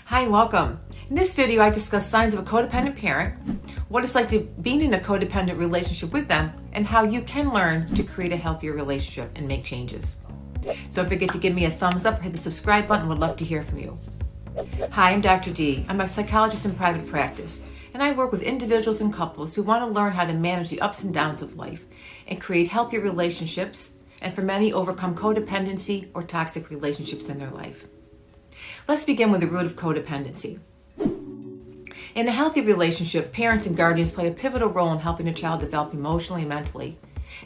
Hi and welcome. In this video, I discuss signs of a codependent parent, what it's like to be in a codependent relationship with them, and how you can learn to create a healthier relationship and make changes. Don't forget to give me a thumbs up or hit the subscribe button. Would love to hear from you. Hi, I'm Dr. D. I'm a psychologist in private practice, and I work with individuals and couples who want to learn how to manage the ups and downs of life and create healthier relationships, and for many, overcome codependency or toxic relationships in their life. Let's begin with the root of codependency. In a healthy relationship, parents and guardians play a pivotal role in helping a child develop emotionally and mentally,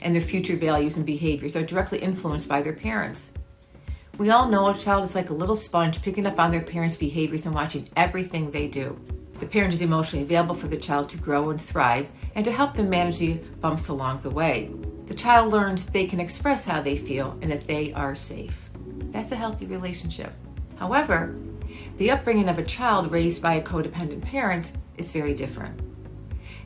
and their future values and behaviors are directly influenced by their parents. We all know a child is like a little sponge picking up on their parents' behaviors and watching everything they do. The parent is emotionally available for the child to grow and thrive and to help them manage the bumps along the way. The child learns they can express how they feel and that they are safe. That's a healthy relationship. However, the upbringing of a child raised by a codependent parent is very different.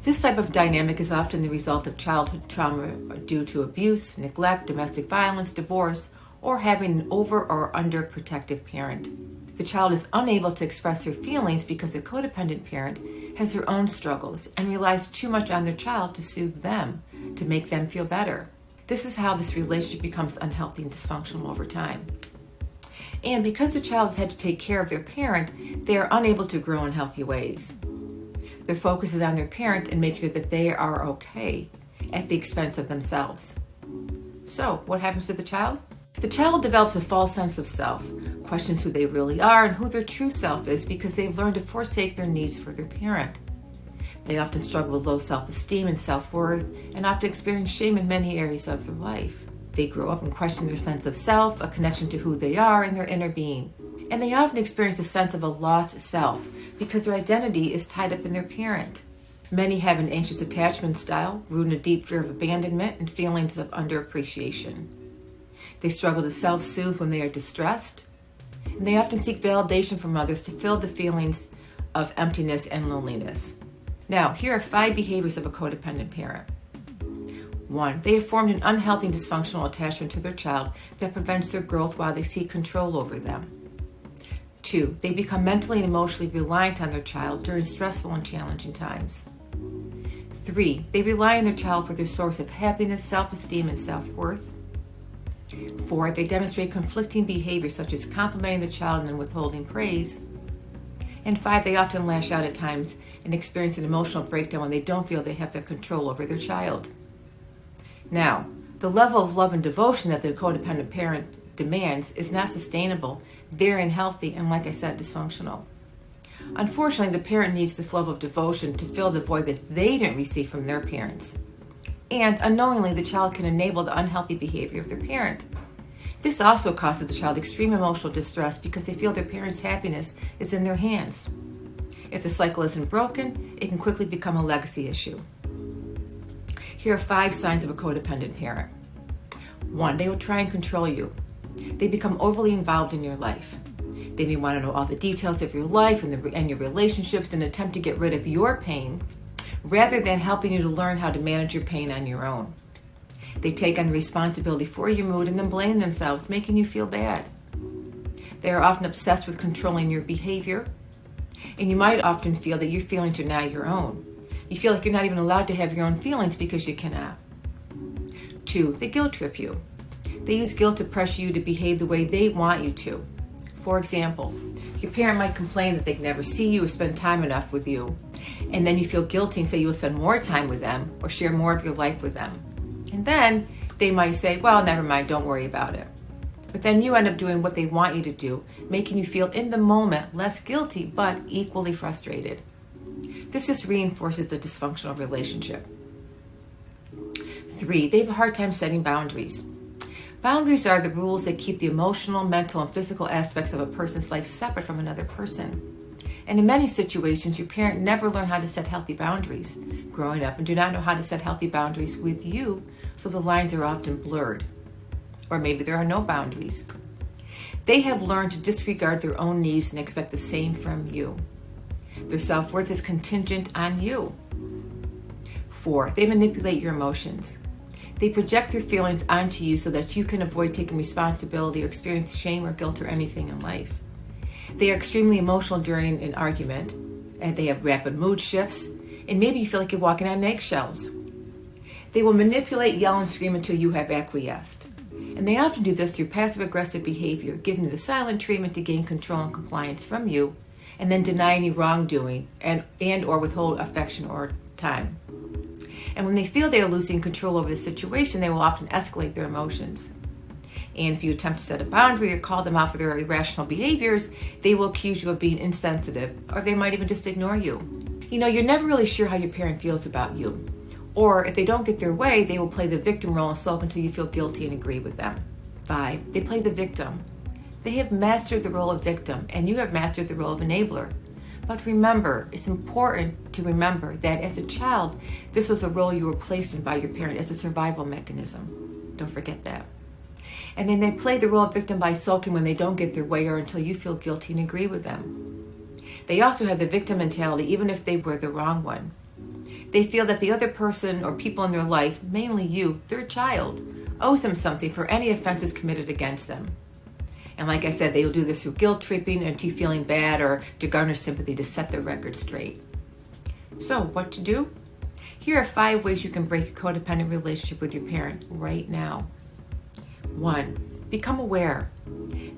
This type of dynamic is often the result of childhood trauma due to abuse, neglect, domestic violence, divorce, or having an over or under protective parent. The child is unable to express her feelings because a codependent parent has her own struggles and relies too much on their child to soothe them, to make them feel better. This is how this relationship becomes unhealthy and dysfunctional over time. And because the child has had to take care of their parent, they are unable to grow in healthy ways. Their focus is on their parent and making sure that they are okay at the expense of themselves. So, what happens to the child? The child develops a false sense of self, questions who they really are and who their true self is because they've learned to forsake their needs for their parent. They often struggle with low self-esteem and self-worth and often experience shame in many areas of their life. They grow up and question their sense of self, a connection to who they are, and their inner being. And they often experience a sense of a lost self because their identity is tied up in their parent. Many have an anxious attachment style, rooted in a deep fear of abandonment and feelings of underappreciation. They struggle to self-soothe when they are distressed, and they often seek validation from others to fill the feelings of emptiness and loneliness. Now, here are 5 behaviors of a codependent parent. 1. They have formed an unhealthy and dysfunctional attachment to their child that prevents their growth while they seek control over them. 2. They become mentally and emotionally reliant on their child during stressful and challenging times. 3. They rely on their child for their source of happiness, self-esteem, and self-worth. 4. They demonstrate conflicting behaviors such as complimenting the child and then withholding praise. And 5. They often lash out at times and experience an emotional breakdown when they don't feel they have the control over their child. Now, the level of love and devotion that the codependent parent demands is not sustainable, very unhealthy, and like I said, dysfunctional. Unfortunately, the parent needs this level of devotion to fill the void that they didn't receive from their parents. And unknowingly, the child can enable the unhealthy behavior of their parent. This also causes the child extreme emotional distress because they feel their parents' happiness is in their hands. If the cycle isn't broken, it can quickly become a legacy issue. Here are 5 signs of a codependent parent. 1. They will try and control you. They become overly involved in your life. They may want to know all the details of your life and your relationships in an attempt to get rid of your pain, rather than helping you to learn how to manage your pain on your own. They take on the responsibility for your mood and then blame themselves, making you feel bad. They are often obsessed with controlling your behavior, and you might often feel that your feelings are now your own. You feel like you're not even allowed to have your own feelings because you cannot. 2. They guilt trip you. They use guilt to pressure you to behave the way they want you to. For example, your parent might complain that they can never see you or spend time enough with you, and then you feel guilty and say you will spend more time with them or share more of your life with them. And then they might say, well, never mind, don't worry about it. But then you end up doing what they want you to do, making you feel in the moment less guilty but equally frustrated. This just reinforces the dysfunctional relationship. 3. They have a hard time setting boundaries. Boundaries are the rules that keep the emotional, mental, and physical aspects of a person's life separate from another person. And in many situations, your parent never learned how to set healthy boundaries growing up and do not know how to set healthy boundaries with you, so the lines are often blurred. Or maybe there are no boundaries. They have learned to disregard their own needs and expect the same from you. Their self-worth is contingent on you. 4. They manipulate your emotions. They project their feelings onto you so that you can avoid taking responsibility or experience shame or guilt or anything in life. They are extremely emotional during an argument, and they have rapid mood shifts, and maybe you feel like you're walking on eggshells. They will manipulate, yell, and scream until you have acquiesced. And they often do this through passive-aggressive behavior, giving you the silent treatment to gain control and compliance from you, and then deny any wrongdoing and or withhold affection or time. And when they feel they are losing control over the situation, they will often escalate their emotions. And if you attempt to set a boundary or call them out for their irrational behaviors, they will accuse you of being insensitive, or they might even just ignore you. You know, you're never really sure how your parent feels about you. Or if they don't get their way, they will play the victim role and sulk until you feel guilty and agree with them. 5, they play the victim. They have mastered the role of victim, and you have mastered the role of enabler. But remember, it's important to remember that as a child, this was a role you were placed in by your parent as a survival mechanism. Don't forget that. And then they play the role of victim by sulking when they don't get their way or until you feel guilty and agree with them. They also have the victim mentality even if they were the wrong one. They feel that the other person or people in their life, mainly you, their child, owes them something for any offenses committed against them. And like I said, they will do this through guilt tripping and to feeling bad or to garner sympathy to set the record straight. So what to do? Here are 5 ways you can break a codependent relationship with your parent right now. 1, become aware.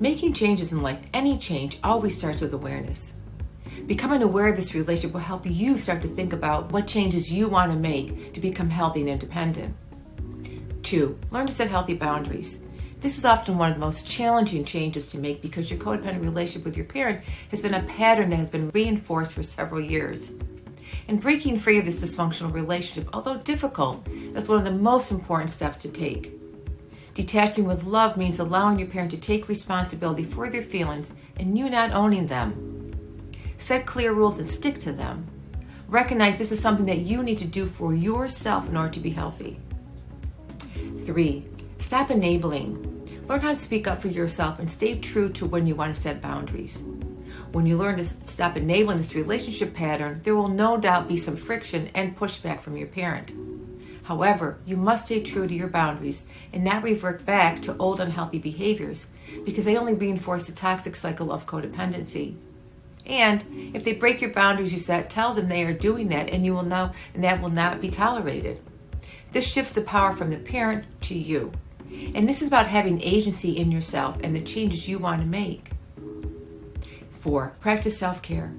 Making changes in life, any change, always starts with awareness. Becoming aware of this relationship will help you start to think about what changes you want to make to become healthy and independent. 2, learn to set healthy boundaries. This is often one of the most challenging changes to make because your codependent relationship with your parent has been a pattern that has been reinforced for several years. And breaking free of this dysfunctional relationship, although difficult, is one of the most important steps to take. Detaching with love means allowing your parent to take responsibility for their feelings and you not owning them. Set clear rules and stick to them. Recognize this is something that you need to do for yourself in order to be healthy. 3, stop enabling. Learn how to speak up for yourself and stay true to when you want to set boundaries. When you learn to stop enabling this relationship pattern, there will no doubt be some friction and pushback from your parent. However, you must stay true to your boundaries and not revert back to old unhealthy behaviors because they only reinforce the toxic cycle of codependency. And if they break your boundaries you set, tell them they are doing that and you will know, and that will not be tolerated. This shifts the power from the parent to you. And this is about having agency in yourself and the changes you want to make. 4, practice self-care.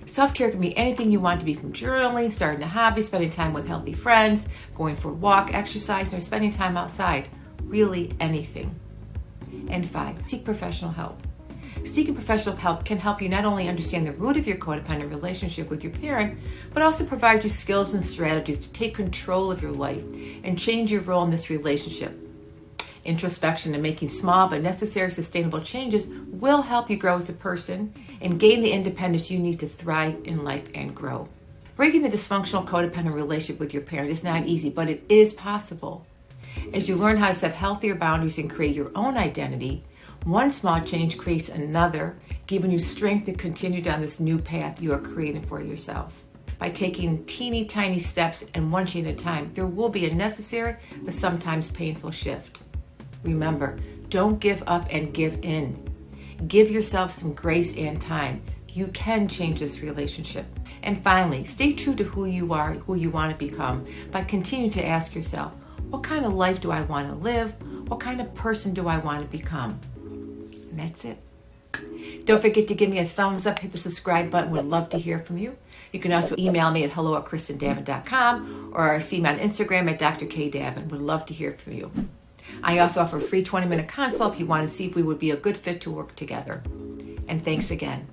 Self-care can be anything you want to be, from journaling, starting a hobby, spending time with healthy friends, going for a walk, exercising, or spending time outside. Really anything. And 5, seek professional help. Seeking professional help can help you not only understand the root of your codependent relationship with your parent, but also provide you skills and strategies to take control of your life and change your role in this relationship. Introspection and making small but necessary sustainable changes will help you grow as a person and gain the independence you need to thrive in life and grow. Breaking the dysfunctional codependent relationship with your parent is not easy, but it is possible. As you learn how to set healthier boundaries and create your own identity, one small change creates another, giving you strength to continue down this new path you are creating for yourself. By taking teeny tiny steps and one change at a time, there will be a necessary but sometimes painful shift. Remember, don't give up and give in. Give yourself some grace and time. You can change this relationship. And finally, stay true to who you are, who you want to become, by continuing to ask yourself, what kind of life do I want to live? What kind of person do I want to become? And that's it. Don't forget to give me a thumbs up, hit the subscribe button. Would love to hear from you. You can also email me at hello@kristindavin.com or see me on Instagram at Dr. K. Davin. Would love to hear from you. I also offer a free 20-minute consult if you want to see if we would be a good fit to work together. And thanks again.